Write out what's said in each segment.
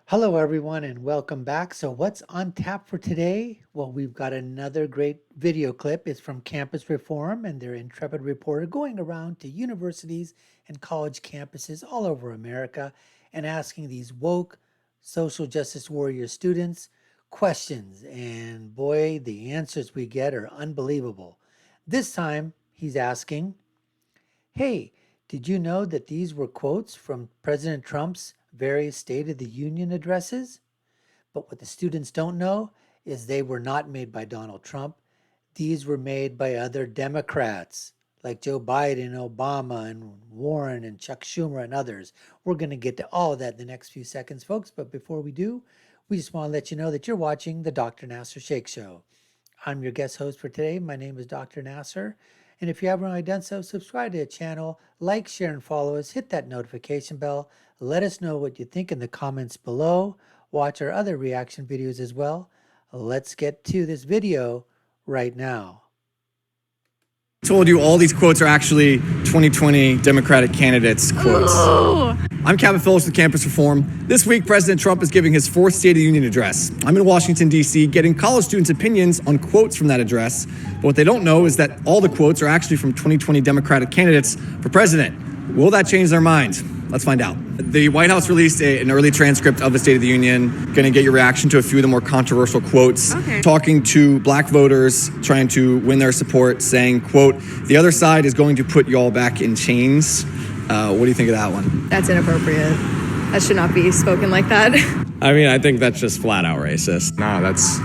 Hello, everyone, and welcome back. So, what's on tap for today? Well, we've got another great video clip. It's from Campus Reform and their intrepid reporter going around to universities and college campuses all over America and asking these woke social justice warrior students questions. And boy, the answers we get are unbelievable. This time, he's asking, hey, did you know that these were quotes from President Trump's various State of the Union addresses? But what the students don't know is they were not made by Donald Trump. These were made by other Democrats like Joe Biden, Obama, and Warren, and Chuck Schumer, and others. We're going to get to all of that in the next few seconds, folks. But before we do, we just want to let you know that you're watching the Dr. Nasir Shaikh Show. I'm your guest host for today. My name is Dr. Nasir. And if you haven't already done so, subscribe to the channel, like, share, and follow us. Hit that notification bell. Let us know what you think in the comments below. Watch our other reaction videos as well. Let's get to this video right now. Told you all these quotes are actually 2020 Democratic candidates quotes. Ooh. I'm Captain Phillips with Campus Reform. This week, President Trump is giving his fourth State of the Union address. I'm in Washington, D.C., getting college students' opinions on quotes from that address. But what they don't know is that all the quotes are actually from 2020 Democratic candidates for president. Will that change their mind? Let's find out. The White House released an early transcript of the State of the Union. Going to get your reaction to a few of the more controversial quotes. Okay. Talking to black voters, trying to win their support, saying, quote, the other side is going to put y'all back in chains. What do you think of that one? That's inappropriate. That should not be spoken like that. I mean, I think that's just flat out racist. Nah, that's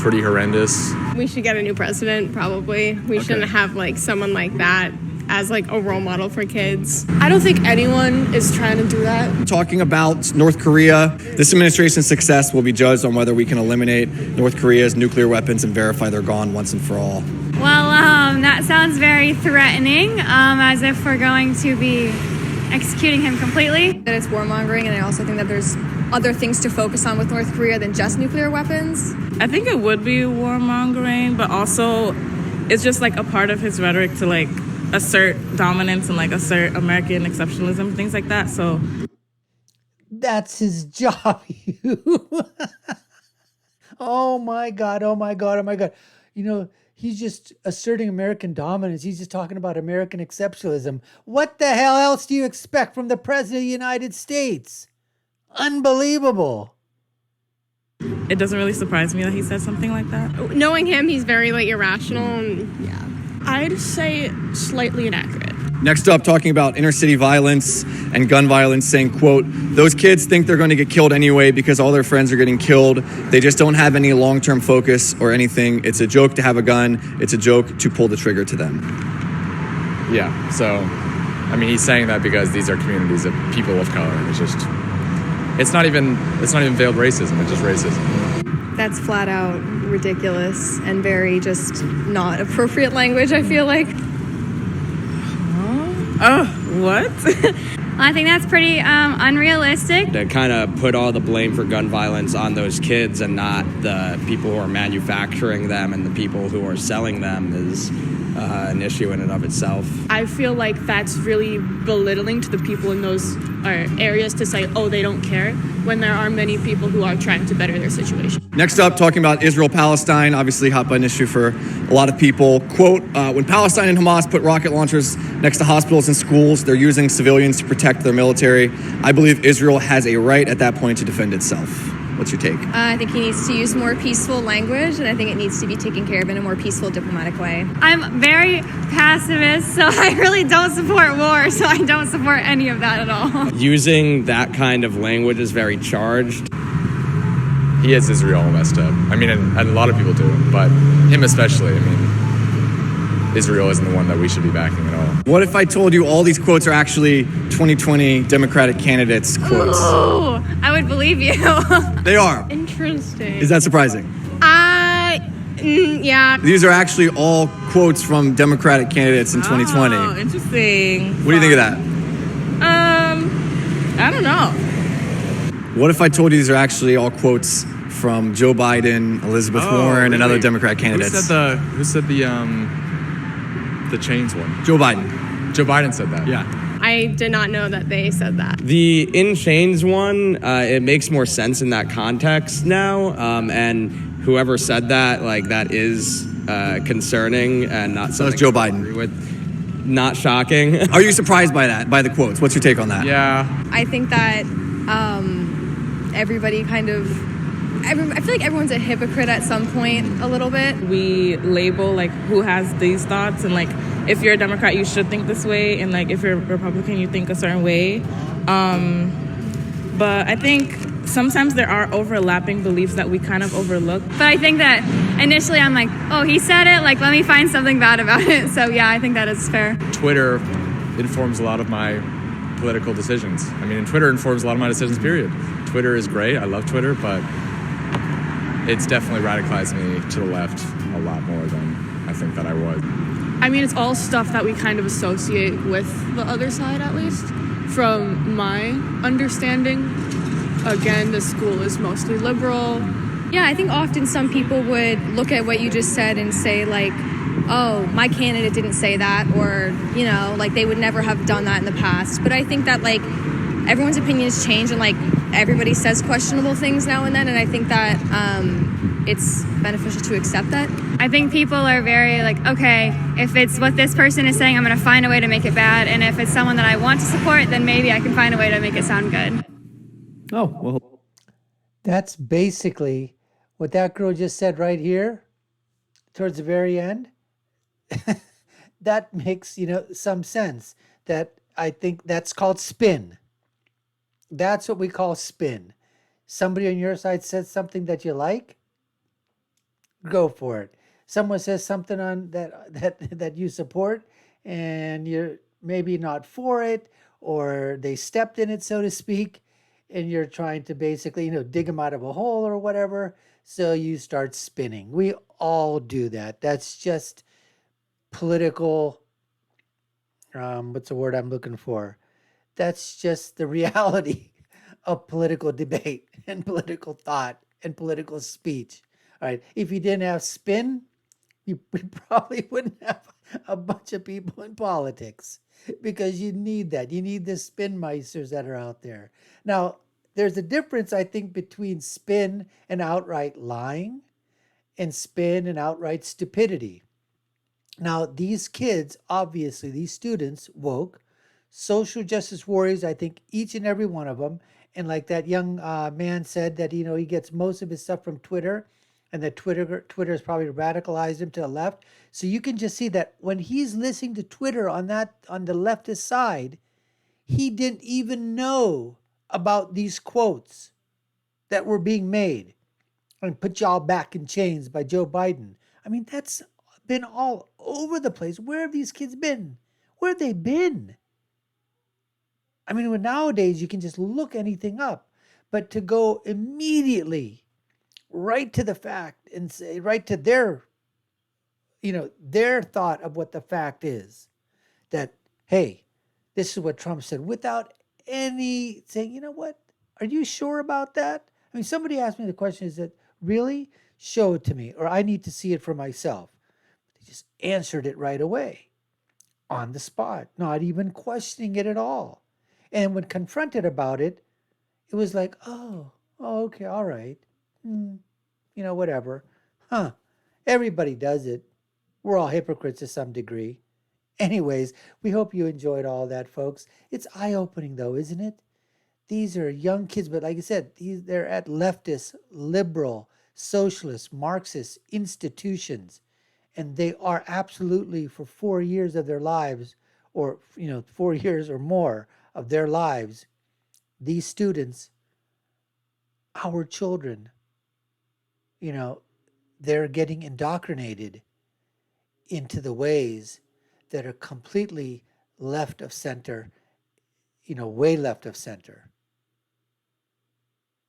pretty horrendous. We should get a new president, probably. We shouldn't have someone like that as a role model for kids. I don't think anyone is trying to do that. Talking about North Korea, this administration's success will be judged on whether we can eliminate North Korea's nuclear weapons and verify they're gone once and for all. Well, that sounds very threatening, as if we're going to be executing him completely. That it's warmongering, and I also think that there's other things to focus on with North Korea than just nuclear weapons. I think it would be warmongering, but also it's just a part of his rhetoric to assert dominance and assert American exceptionalism, things like that. So That's his job. Oh my God, oh my God, oh my God. You know, he's just asserting American dominance. He's just talking about American exceptionalism. What the hell else do you expect from the President of the United States? Unbelievable. it doesn't really surprise me that he said something like that. Knowing him, he's very irrational and I'd say slightly inaccurate. Next up, talking about inner city violence and gun violence, saying, quote, those kids think they're going to get killed anyway because all their friends are getting killed. They just don't have any long-term focus or anything. It's a joke to have a gun. It's a joke to pull the trigger to them. Yeah, so, I mean, he's saying that because these are communities of people of color, and it's not even veiled racism, it's just racism. That's flat out ridiculous and very just not appropriate language, I feel like. Oh, what? I think that's pretty unrealistic. To kind of put all the blame for gun violence on those kids and not the people who are manufacturing them and the people who are selling them is an issue in and of itself. I feel like that's really belittling to the people in those areas to say, oh, they don't care, when there are many people who are trying to better their situation. Next up, talking about Israel-Palestine, obviously hot button issue for a lot of people. Quote, when Palestine and Hamas put rocket launchers next to hospitals and schools, they're using civilians to protect their military. I believe Israel has a right at that point to defend itself. What's your take? I think he needs to use more peaceful language, and I think it needs to be taken care of in a more peaceful, diplomatic way. I'm very pacifist, so I really don't support war, so I don't support any of that at all. Using that kind of language is very charged. He has Israel messed up. I mean, and a lot of people do, but him especially. I mean, Israel isn't the one that we should be backing at all. What if I told you all these quotes are actually 2020 Democratic candidates quotes? Ooh, I would believe you. They are. Interesting. Is that surprising? Yeah. These are actually all quotes from Democratic candidates in 2020. Oh, interesting. What do you think of that? I don't know. What if I told you these are actually all quotes from Joe Biden, Elizabeth Warren, and other Democrat candidates? Who said the chains one? Joe Biden. Joe Biden said that. Yeah. I I did not know that they said that. The In Chains one, it makes more sense in that context now. And whoever said that, like, that is concerning and not something Joe I Biden. agree with. Not shocking. Are you surprised by that, by the quotes? What's your take on that? Yeah. I think that everybody I feel like everyone's a hypocrite at some point a little bit. We label like who has these thoughts, and like if you're a Democrat you should think this way, and like if you're a Republican you think a certain way. But I think sometimes there are overlapping beliefs that we kind of overlook. But I think that initially I'm like, oh, he said it, like, let me find something bad about it. So yeah, I think that is fair. Twitter informs a lot of my political decisions. I mean, Twitter informs a lot of my decisions, period. Twitter is great. I love Twitter, but it's definitely radicalized me to the left a lot more than I think that I would. I mean, it's all stuff that we kind of associate with the other side, at least. From my understanding, again, the school is mostly liberal. Yeah, I think often some people would look at what you just said and say like, oh, my candidate didn't say that, or, you know, like they would never have done that in the past. But I think that like everyone's opinions change, and like everybody says questionable things now and then, and I think that it's beneficial to accept that. I think people are very like, okay, if it's what this person is saying, I'm going to find a way to make it bad. And if it's someone that I want to support, then maybe I can find a way to make it sound good. Oh, well. That's basically what that girl just said right here towards the very end. That makes, some sense. That I think that's called spin. That's what we call spin. Somebody on your side says something that you like, go for it. Someone says something on that you support, and you're maybe not for it, or they stepped in it, so to speak, and you're trying to basically, dig them out of a hole or whatever. So you start spinning. We all do that. That's just political. What's the word I'm looking for? That's just the reality of political debate and political thought and political speech. All right. If you didn't have spin, we probably wouldn't have a bunch of people in politics, because you need that. You need the spin meisters that are out there. Now, there's a difference, I think, between spin and outright lying and spin and outright stupidity. Now, these kids, obviously, these students, woke, social justice warriors, I think each and every one of them. And like that young man said that, he gets most of his stuff from Twitter, and that Twitter has probably radicalized him to the left. So you can just see that when he's listening to Twitter on the leftist side, he didn't even know about these quotes that were being made. And put y'all back in chains by Joe Biden. I mean, that's been all over the place. Where have these kids been? Where have they been? I mean, nowadays you can just look anything up, but to go immediately right to the fact and say right to their thought of what the fact is, that, hey, this is what Trump said, without any saying, you know what, are you sure about that? I mean, somebody asked me the question, is it really? Show it to me, or I need to see it for myself. They just answered it right away on the spot, not even questioning it at all. And when confronted about it, it was like, oh, okay, all right. Whatever. Everybody does it. We're all hypocrites to some degree. Anyways, we hope you enjoyed all that, folks. It's eye-opening, though, isn't it? These are young kids, but like I said, they're at leftist, liberal, socialist, Marxist institutions. And they are absolutely, for 4 years of their lives, or 4 years or more of their lives, these students, our children, they're getting indoctrinated into the ways that are completely left of center, way left of center.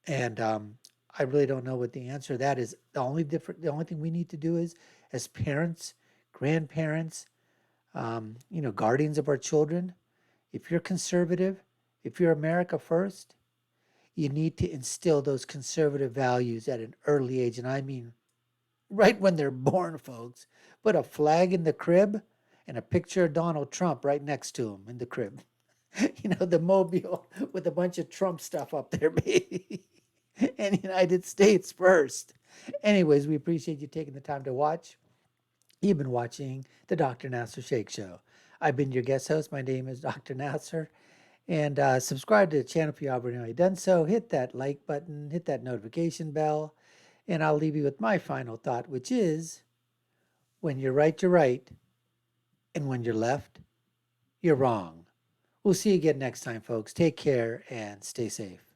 And I really don't know what the answer to that is. The only thing we need to do is, as parents, grandparents, guardians of our children, if you're conservative, if you're America first, you need to instill those conservative values at an early age. And I mean, right when they're born, folks. Put a flag in the crib and a picture of Donald Trump right next to him in the crib. the mobile with a bunch of Trump stuff up there, baby. And United States first. Anyways, we appreciate you taking the time to watch. You've been watching the Dr. Nasir Sheikh Show. I've been your guest host. My name is Dr. Nasir. And subscribe to the channel if you haven't already done so. Hit that like button, hit that notification bell. And I'll leave you with my final thought, which is when you're right, and when you're left, you're wrong. We'll see you again next time, folks. Take care and stay safe.